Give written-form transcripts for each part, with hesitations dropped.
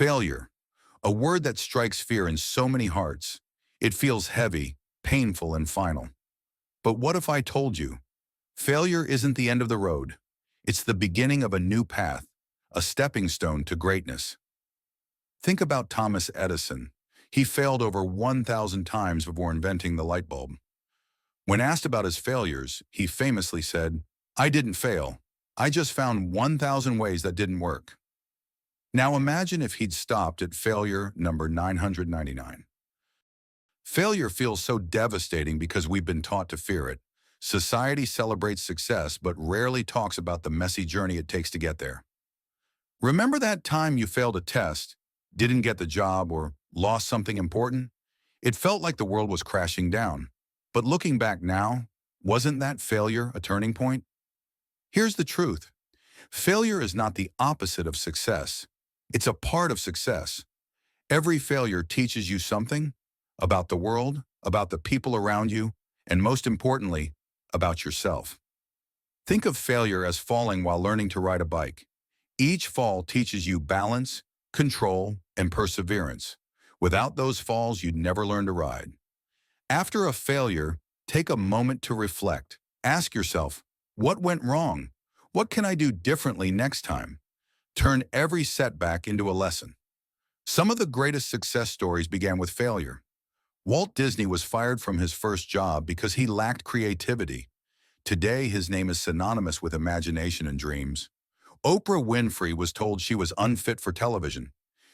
Failure, a word that strikes fear in so many hearts. It feels heavy, painful, and final. But what if I told you, failure isn't the end of the road. It's the beginning of a new path, a stepping stone to greatness. Think about Thomas Edison. He failed over 1,000 times before inventing the light bulb. When asked about his failures, he famously said, "I didn't fail. I just found 1,000 ways that didn't work." Now imagine if he'd stopped at failure number 999. Failure feels so devastating because we've been taught to fear it. Society celebrates success but rarely talks about the messy journey it takes to get there. Remember that time you failed a test, didn't get the job, or lost something important? It felt like the world was crashing down. But looking back now, wasn't that failure a turning point? Here's the truth. Failure is not the opposite of success. It's a part of success. Every failure teaches you something about the world, about the people around you, and most importantly, about yourself. Think of failure as falling while learning to ride a bike. Each fall teaches you balance, control, and perseverance. Without those falls, you'd never learn to ride. After a failure, take a moment to reflect. Ask yourself, what went wrong? What can I do differently next time? Turn every setback into a lesson. Some of the greatest success stories began with failure. Walt Disney was fired from his first job because he lacked creativity. Today, his name is synonymous with imagination and dreams. Oprah Winfrey was told she was unfit for television.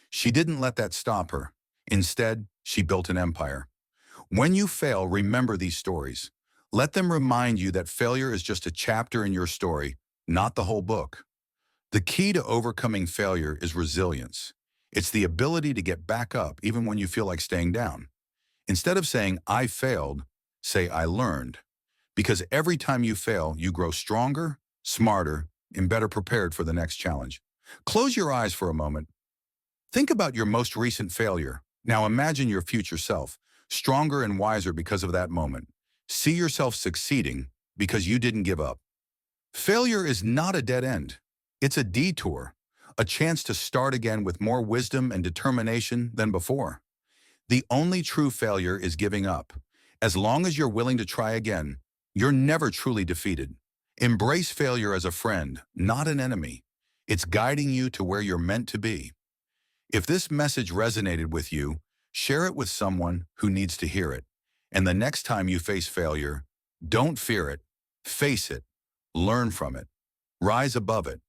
She didn't let that stop her. Instead, she built an empire. When you fail, remember these stories. Let them remind you that failure is just a chapter in your story, not the whole book. The key to overcoming failure is resilience. It's the ability to get back up even when you feel like staying down. Instead of saying, "I failed," say, "I learned." Because every time you fail, you grow stronger, smarter, and better prepared for the next challenge. Close your eyes for a moment. Think about your most recent failure. Now imagine your future self, stronger and wiser because of that moment. See yourself succeeding because you didn't give up. Failure is not a dead end. It's a detour, a chance to start again with more wisdom and determination than before. The only true failure is giving up. As long as you're willing to try again, you're never truly defeated. Embrace failure as a friend, not an enemy. It's guiding you to where you're meant to be. If this message resonated with you, share it with someone who needs to hear it. And the next time you face failure, don't fear it, face it, learn from it, rise above it,